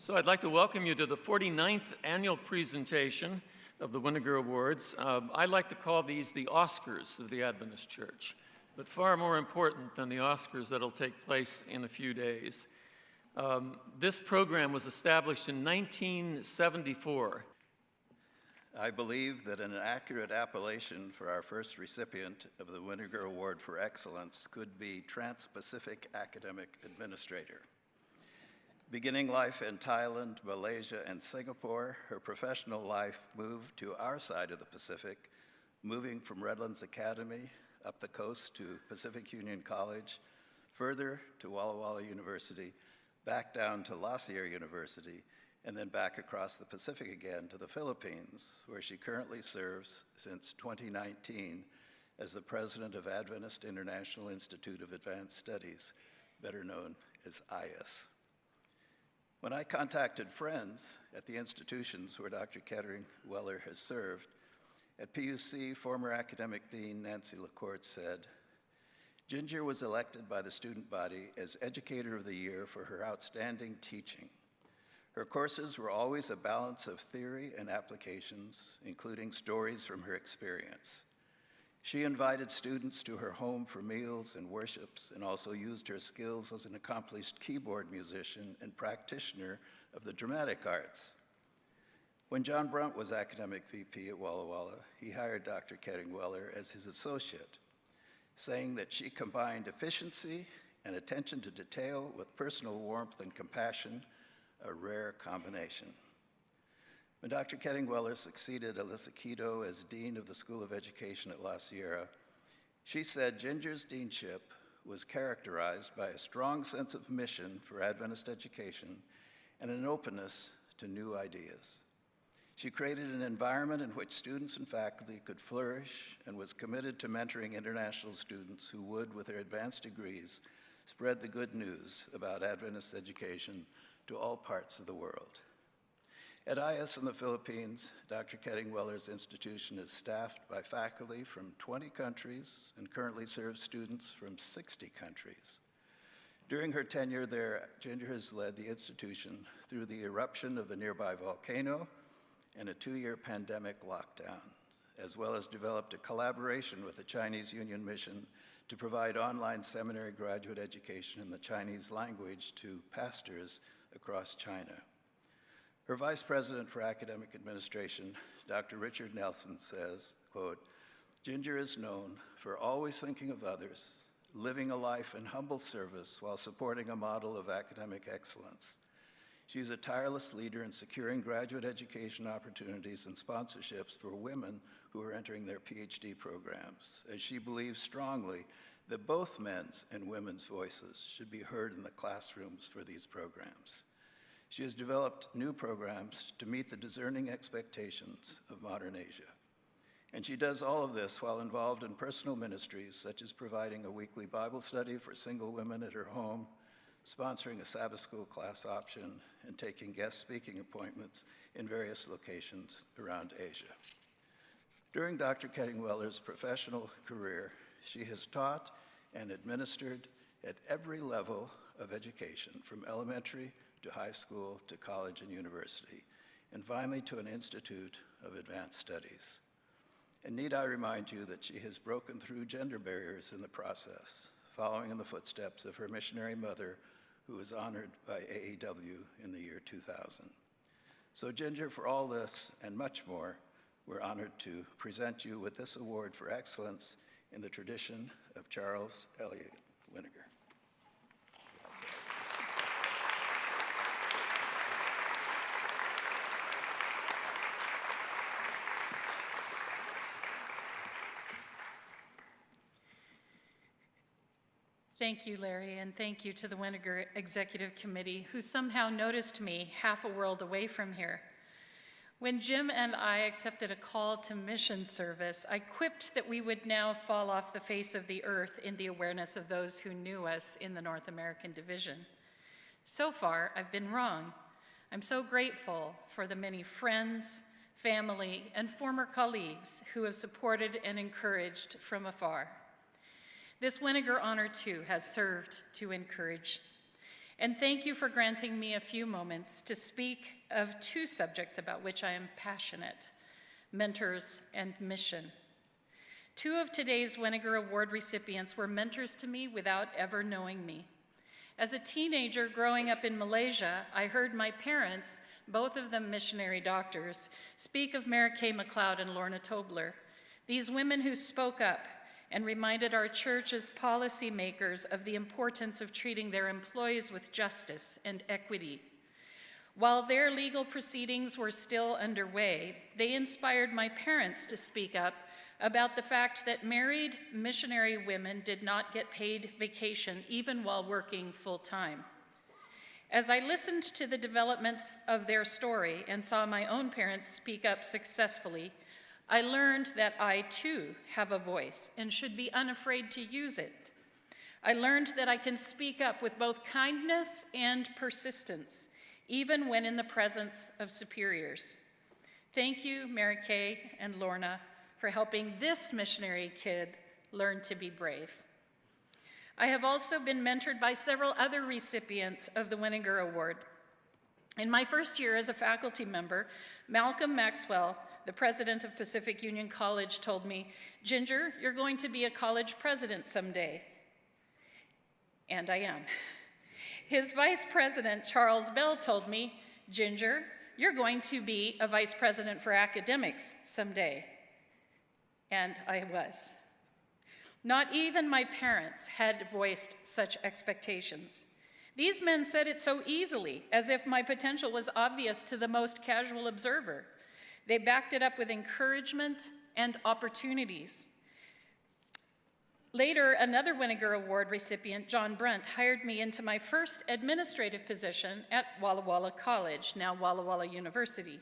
So I'd like to welcome you to the 49th annual presentation of the Weniger Awards. I like to call these the Oscars of the Adventist Church, but far more important than the Oscars that'll take place in a few days. This program was established in 1974. I believe that an accurate appellation for our first recipient of the Weniger Award for Excellence could be Trans-Pacific Academic Administrator. Beginning life in Thailand, Malaysia, and Singapore, her professional life moved to our side of the Pacific, moving from Redlands Academy up the coast to Pacific Union College, further to Walla Walla University, back down to La Sierra University, and then back across the Pacific again to the Philippines, where she currently serves since 2019 as the president of Adventist International Institute of Advanced Studies, better known as AIIAS. When I contacted friends at the institutions where Dr. Ketting-Weller has served, at PUC, former academic dean Nancy LaCourte said, "Ginger was elected by the student body as Educator of the Year for her outstanding teaching. Her courses were always a balance of theory and applications, including stories from her experience. She invited students to her home for meals and worships and also used her skills as an accomplished keyboard musician and practitioner of the dramatic arts. When John Brunt was academic VP at Walla Walla, he hired Dr. Ketting-Weller as his associate, saying that she combined efficiency and attention to detail with personal warmth and compassion, a rare combination. When Dr. Ketting-Weller succeeded Alyssa Quito as Dean of the School of Education at La Sierra, she said Ginger's deanship was characterized by a strong sense of mission for Adventist education and an openness to new ideas. She created an environment in which students and faculty could flourish and was committed to mentoring international students who would, with their advanced degrees, spread the good news about Adventist education to all parts of the world. At AIIAS in the Philippines, Dr. Ketting-Weller's institution is staffed by faculty from 20 countries and currently serves students from 60 countries. During her tenure there, Ginger has led the institution through the eruption of the nearby volcano and a 2-year pandemic lockdown, as well as developed a collaboration with the Chinese Union Mission to provide online seminary graduate education in the Chinese language to pastors across China. Her Vice President for Academic Administration, Dr. Richard Nelson, says, quote, "Ginger is known for always thinking of others, living a life in humble service while supporting a model of academic excellence. She's a tireless leader in securing graduate education opportunities and sponsorships for women who are entering their PhD programs, as she believes strongly that both men's and women's voices should be heard in the classrooms for these programs. She has developed new programs to meet the discerning expectations of modern Asia. And she does all of this while involved in personal ministries, such as providing a weekly Bible study for single women at her home, sponsoring a Sabbath school class option, and taking guest speaking appointments in various locations around Asia." During Dr. Ketting-Weller's professional career, she has taught and administered at every level of education, from elementary to high school to college and university, and finally to an Institute of Advanced Studies. And need I remind you that she has broken through gender barriers in the process, following in the footsteps of her missionary mother, who was honored by AAW in the year 2000. So Ginger, for all this and much more, we're honored to present you with this award for excellence in the tradition of Charles Eliot Weniger. Thank you, Larry, and thank you to the Weniger Executive Committee, who somehow noticed me half a world away from here. When Jim and I accepted a call to mission service, I quipped that we would now fall off the face of the earth in the awareness of those who knew us in the North American Division. So far, I've been wrong. I'm so grateful for the many friends, family, and former colleagues who have supported and encouraged from afar. This Weniger honor, too, has served to encourage. And thank you for granting me a few moments to speak of two subjects about which I am passionate: mentors and mission. Two of today's Weniger Award recipients were mentors to me without ever knowing me. As a teenager growing up in Malaysia, I heard my parents, both of them missionary doctors, speak of Mary Kay McLeod and Lorna Tobler, these women who spoke up and reminded our church's policymakers of the importance of treating their employees with justice and equity. While their legal proceedings were still underway, they inspired my parents to speak up about the fact that married missionary women did not get paid vacation even while working full-time. As I listened to the developments of their story and saw my own parents speak up successfully, I learned that I too have a voice and should be unafraid to use it. I learned that I can speak up with both kindness and persistence, even when in the presence of superiors. Thank you, Mary Kay and Lorna, for helping this missionary kid learn to be brave. I have also been mentored by several other recipients of the Weniger Award. In my first year as a faculty member, Malcolm Maxwell, the president of Pacific Union College, told me, "Ginger, you're going to be a college president someday." And I am. His vice president, Charles Bell, told me, "Ginger, you're going to be a vice president for academics someday." And I was. Not even my parents had voiced such expectations. These men said it so easily, as if my potential was obvious to the most casual observer. They backed it up with encouragement and opportunities. Later, another Weniger Award recipient, John Brunt, hired me into my first administrative position at Walla Walla College, now Walla Walla University.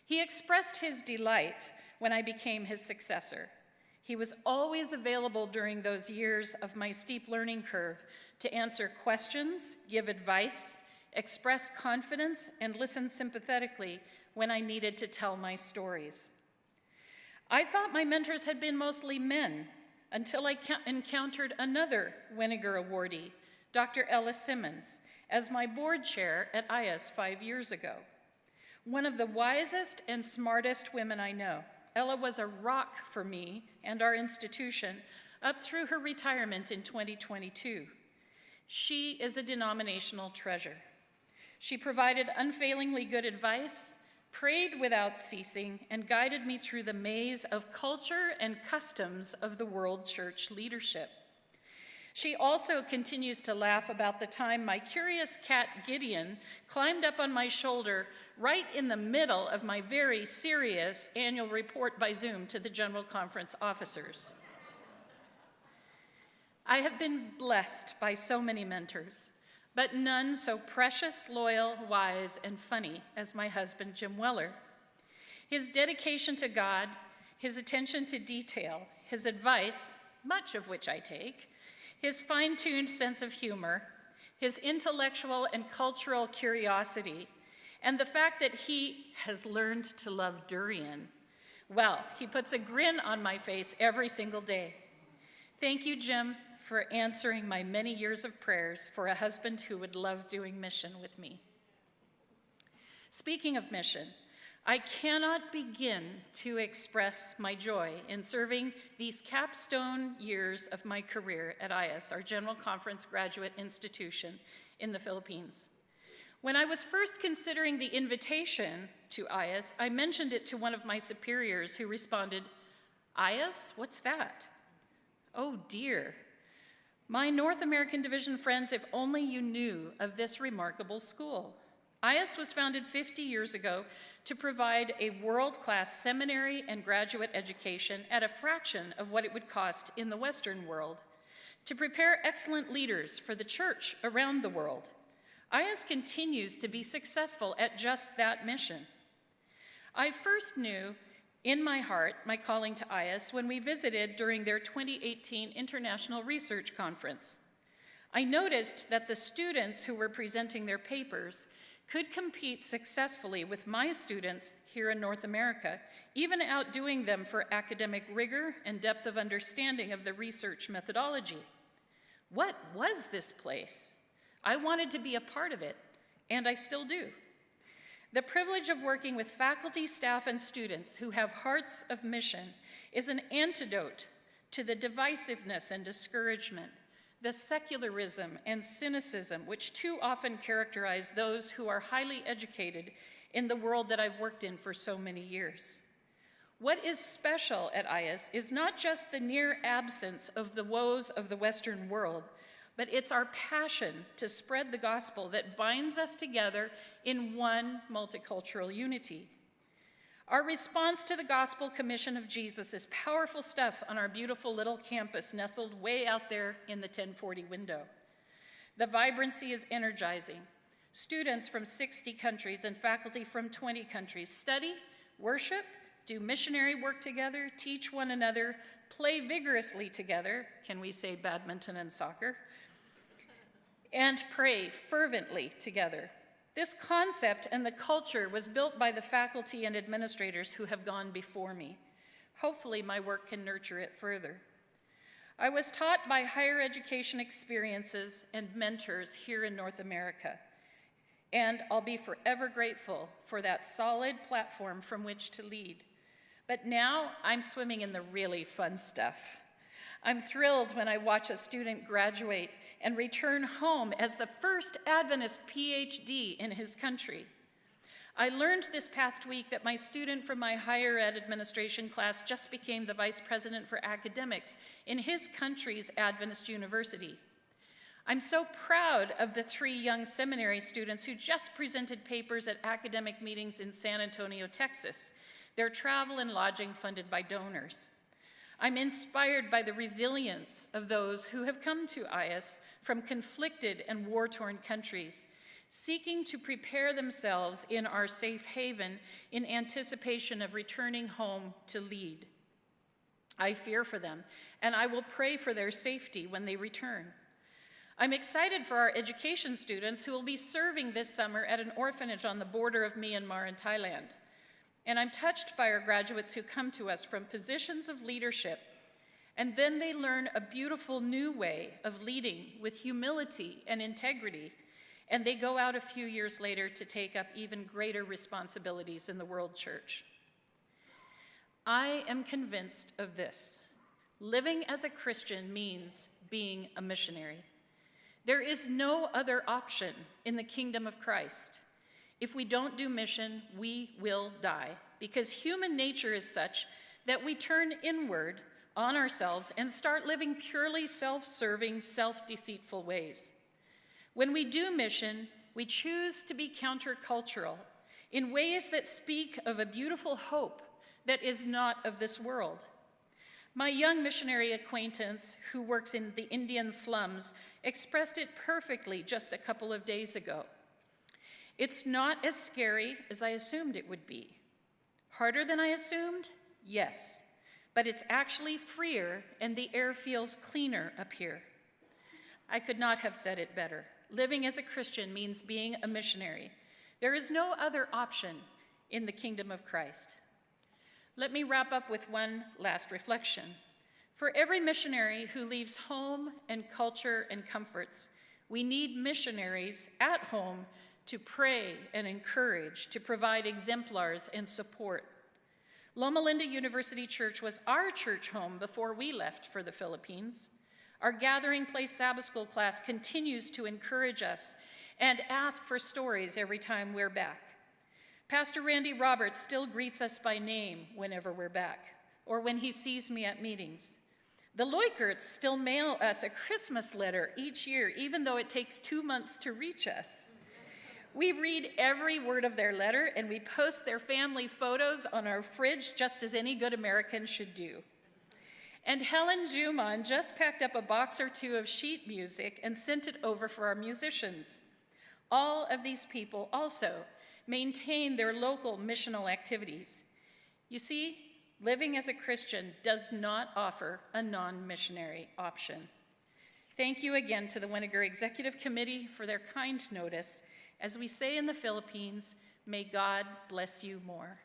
He expressed his delight when I became his successor. He was always available during those years of my steep learning curve to answer questions, give advice, express confidence, and listen sympathetically when I needed to tell my stories. I thought my mentors had been mostly men until I encountered another Weniger awardee, Dr. Ella Simmons, as my board chair at AIIAS 5 years ago. One of the wisest and smartest women I know, Ella was a rock for me and our institution up through her retirement in 2022. She is a denominational treasure. She provided unfailingly good advice, prayed without ceasing, and guided me through the maze of culture and customs of the world church leadership. She also continues to laugh about the time my curious cat Gideon climbed up on my shoulder right in the middle of my very serious annual report by Zoom to the General Conference officers. I have been blessed by so many mentors, but none so precious, loyal, wise, and funny as my husband, Jim Weller. His dedication to God, his attention to detail, his advice, much of which I take, his fine-tuned sense of humor, his intellectual and cultural curiosity, and the fact that he has learned to love durian. Well, he puts a grin on my face every single day. Thank you, Jim, for answering my many years of prayers for a husband who would love doing mission with me. Speaking of mission, I cannot begin to express my joy in serving these capstone years of my career at AIIAS, our General Conference graduate institution in the Philippines. When I was first considering the invitation to AIIAS, I mentioned it to one of my superiors who responded, "AIIAS? What's that?" Oh dear. My North American Division friends, if only you knew of this remarkable school. AIIAS was founded 50 years ago to provide a world-class seminary and graduate education at a fraction of what it would cost in the Western world, to prepare excellent leaders for the church around the world. AIIAS continues to be successful at just that mission. I first knew in my heart my calling to AIIAS when we visited during their 2018 International Research Conference. I noticed that the students who were presenting their papers could compete successfully with my students here in North America, even outdoing them for academic rigor and depth of understanding of the research methodology. What was this place? I wanted to be a part of it, and I still do. The privilege of working with faculty, staff, and students who have hearts of mission is an antidote to the divisiveness and discouragement, the secularism and cynicism which too often characterize those who are highly educated in the world that I've worked in for so many years. What is special at AIIAS is not just the near absence of the woes of the Western world, but it's our passion to spread the gospel that binds us together in one multicultural unity. Our response to the gospel commission of Jesus is powerful stuff on our beautiful little campus nestled way out there in the 1040 window. The vibrancy is energizing. Students from 60 countries and faculty from 20 countries study, worship, do missionary work together, teach one another, play vigorously together, can we say badminton and soccer, and pray fervently together. This concept and the culture was built by the faculty and administrators who have gone before me. Hopefully my work can nurture it further. I was taught by higher education experiences and mentors here in North America, and I'll be forever grateful for that solid platform from which to lead. But now I'm swimming in the really fun stuff. I'm thrilled when I watch a student graduate and return home as the first Adventist PhD in his country. I learned this past week that my student from my higher ed administration class just became the vice president for academics in his country's Adventist university. I'm so proud of the 3 young seminary students who just presented papers at academic meetings in San Antonio, Texas, their travel and lodging funded by donors. I'm inspired by the resilience of those who have come to AIIAS from conflicted and war-torn countries, seeking to prepare themselves in our safe haven in anticipation of returning home to lead. I fear for them, and I will pray for their safety when they return. I'm excited for our education students who will be serving this summer at an orphanage on the border of Myanmar and Thailand. And I'm touched by our graduates who come to us from positions of leadership, and then they learn a beautiful new way of leading with humility and integrity, and they go out a few years later to take up even greater responsibilities in the world church. I am convinced of this. Living as a Christian means being a missionary. There is no other option in the kingdom of Christ. If we don't do mission, we will die, because human nature is such that we turn inward on ourselves and start living purely self-serving, self-deceitful ways. When we do mission, we choose to be countercultural in ways that speak of a beautiful hope that is not of this world. My young missionary acquaintance who works in the Indian slums expressed it perfectly just a couple of days ago. It's not as scary as I assumed it would be. Harder than I assumed? Yes. But it's actually freer and the air feels cleaner up here. I could not have said it better. Living as a Christian means being a missionary. There is no other option in the kingdom of Christ. Let me wrap up with one last reflection. For every missionary who leaves home and culture and comforts, we need missionaries at home to pray and encourage, to provide exemplars and support. Loma Linda University Church was our church home before we left for the Philippines. Our Gathering Place Sabbath School class continues to encourage us and ask for stories every time we're back. Pastor Randy Roberts still greets us by name whenever we're back, or when he sees me at meetings. The Leukerts still mail us a Christmas letter each year, even though it takes 2 months to reach us. We read every word of their letter, and we post their family photos on our fridge, just as any good American should do. And Helen Juman just packed up a box or 2 of sheet music and sent it over for our musicians. All of these people also maintain their local missional activities. You see, living as a Christian does not offer a non-missionary option. Thank you again to the Weniger Executive Committee for their kind notice. As we say in the Philippines, may God bless you more.